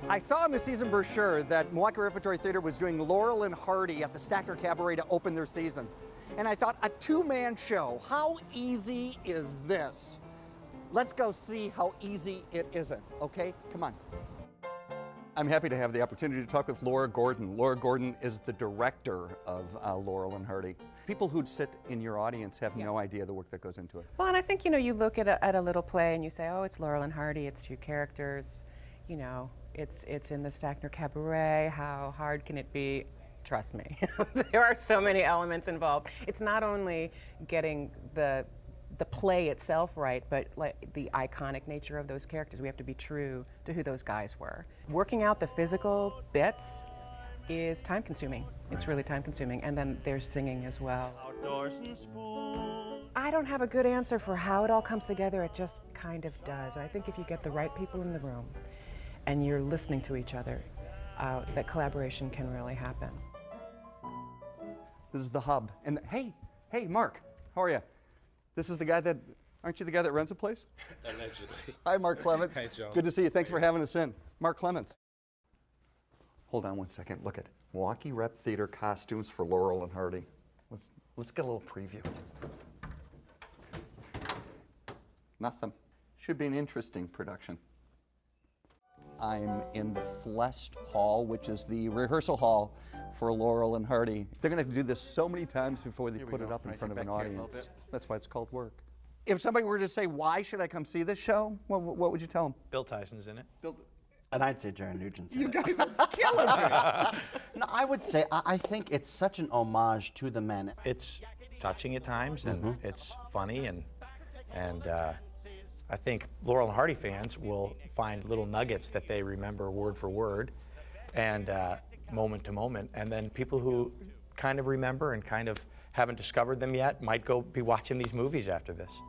I saw in the season brochure that Milwaukee Repertory Theater was doing Laurel and Hardy at the Stacker Cabaret to open their season. And I thought, a two-man show, how easy is this? Let's go see how easy it isn't, okay? Come on. I'm happy to have the opportunity to talk with Laura Gordon. Laura Gordon is the director of Laurel and Hardy. People who'd sit in your audience have no idea the work that goes into it. Well, and I think, you look at a little play and you say, oh, it's Laurel and Hardy, it's two characters, it's in the Stacker Cabaret, how hard can it be? Trust me, there are so many elements involved. It's not only getting the play itself right, but like the iconic nature of those characters. We have to be true to who those guys were. Working out the physical bits is time consuming. It's really time consuming. And then there's singing as well. I don't have a good answer for how it all comes together. It just kind of does. I think if you get the right people in the room and you're listening to each other, that collaboration can really happen. This is the hub. And hey, Mark, how are you? This is the guy aren't you the guy that runs the place? Allegedly. Hi, Mark Clements. Hi, John. Good to see you. Thanks for having us in. Mark Clements. Hold on one second. Look at Milwaukee Rep Theater costumes for Laurel and Hardy. Let's get a little preview. Nothing. Should be an interesting production. I'm in the Flest Hall, which is the rehearsal hall for Laurel and Hardy. They're going to do this so many times before they put it up in front of an audience. That's why it's called work. If somebody were to say, why should I come see this show? What would you tell them? Bill Tyson's in it. And I'd say Jaron Nugent's in You it. guys are killing me. No, I would say, I think it's such an homage to the men. It's touching at times, and it's funny, and I think Laurel and Hardy fans will find little nuggets that they remember word for word and moment to moment. And then people who kind of remember and kind of haven't discovered them yet might go be watching these movies after this.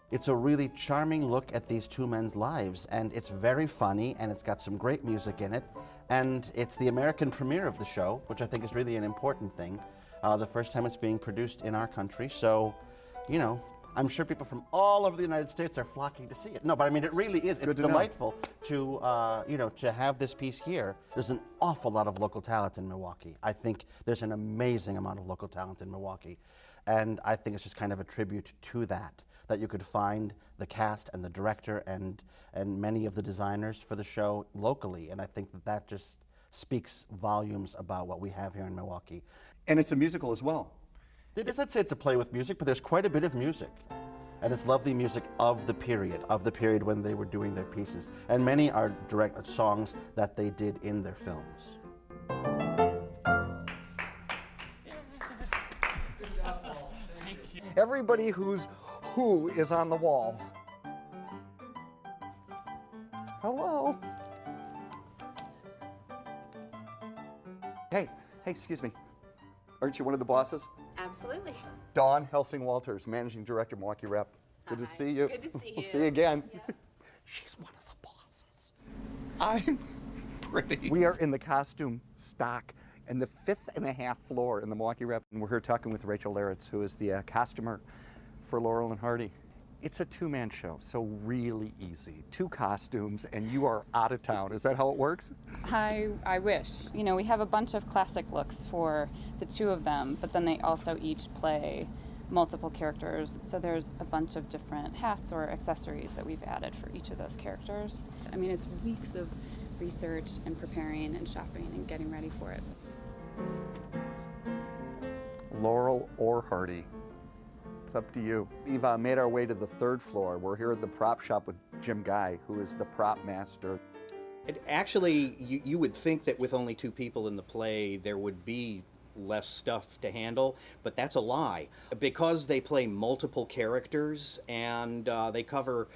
It's a really charming look at these two men's lives, and it's very funny, and it's got some great music in it. And it's the American premiere of the show, which I think is really an important thing. The first time it's being produced in our country, so, I'm sure people from all over the United States are flocking to see it. No, but I mean, it really is. It's delightful to, to have this piece here. There's an awful lot of local talent in Milwaukee. I think there's an amazing amount of local talent in Milwaukee. And I think it's just kind of a tribute to that you could find the cast and the director and many of the designers for the show locally. And I think that just speaks volumes about what we have here in Milwaukee. And it's a musical as well. It is, I'd say it's a play with music, but there's quite a bit of music. And it's lovely music of the period when they were doing their pieces. And many are direct songs that they did in their films. Everybody who's who is on the wall. Hello. Hey, excuse me. Aren't you one of the bosses? Absolutely. Dawn Helsing-Walters, Managing Director, Milwaukee Rep. Good to see you. Good to see you. We'll see you again. Yeah. She's one of the bosses. I'm pretty. We are in the costume stock in the 5th floor in the Milwaukee Rep. And we're here talking with Rachel Laritz, who is the costumer for Laurel and Hardy. It's a two-man show, so really easy. 2 costumes, and you are out of town. Is that how it works? I wish. We have a bunch of classic looks for the 2 of them, but then they also each play multiple characters. So there's a bunch of different hats or accessories that we've added for each of those characters. I mean, it's weeks of research and preparing and shopping and getting ready for it. Laurel or Hardy? It's up to you. We've made our way to the 3rd floor. We're here at the prop shop with Jim Guy, who is the prop master. Actually, you would think that with only 2 people in the play, there would be less stuff to handle, but that's a lie. Because they play multiple characters and they cover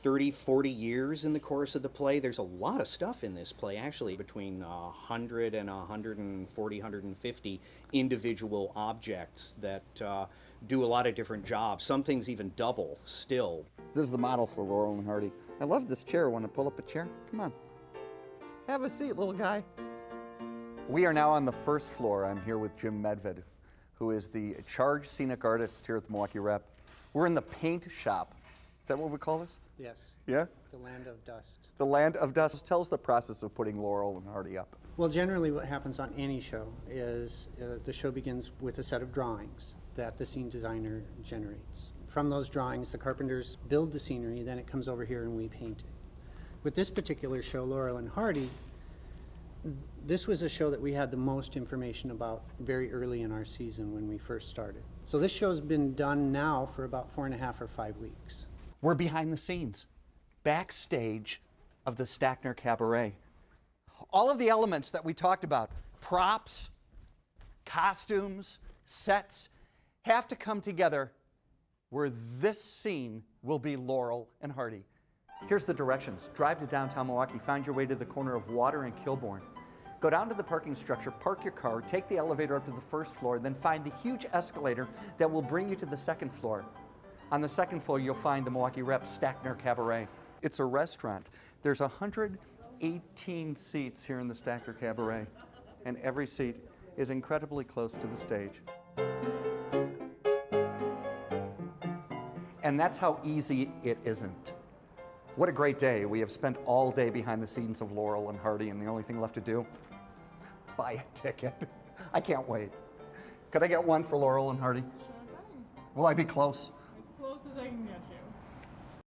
30, 40 years in the course of the play, there's a lot of stuff in this play, actually, between 100 and 140, 150 individual objects that do a lot of different jobs. Some things even double still. This is the model for Laurel and Hardy. I love this chair. Want to pull up a chair? Come on. Have a seat, little guy. We are now on the 1st floor. I'm here with Jim Medved, who is the charge scenic artist here at the Milwaukee Rep. We're in the paint shop. Is that what we call this? Yes, Yeah? the land of dust. The Land of Dust. Tell us the process of putting Laurel and Hardy up. Well, generally what happens on any show is the show begins with a set of drawings that the scene designer generates. From those drawings, the carpenters build the scenery, then it comes over here and we paint it. With this particular show, Laurel and Hardy, this was a show that we had the most information about very early in our season when we first started. So this show's been done now for about 4.5 or 5 weeks. We're behind the scenes, backstage of the Stackner Cabaret. All of the elements that we talked about, props, costumes, sets, have to come together where this scene will be Laurel and Hardy. Here's the directions. Drive to downtown Milwaukee, find your way to the corner of Water and Kilbourne. Go down to the parking structure, park your car, take the elevator up to the first floor, then find the huge escalator that will bring you to the second floor. On the second floor, you'll find the Milwaukee Rep Stackner Cabaret. It's a restaurant. There's 118 seats here in the Stackner Cabaret, and every seat is incredibly close to the stage. And that's how easy it isn't. What a great day. We have spent all day behind the scenes of Laurel and Hardy, and the only thing left to do, buy a ticket. I can't wait. Could I get one for Laurel and Hardy? Sure thing. Will I be close? As close as I can get you.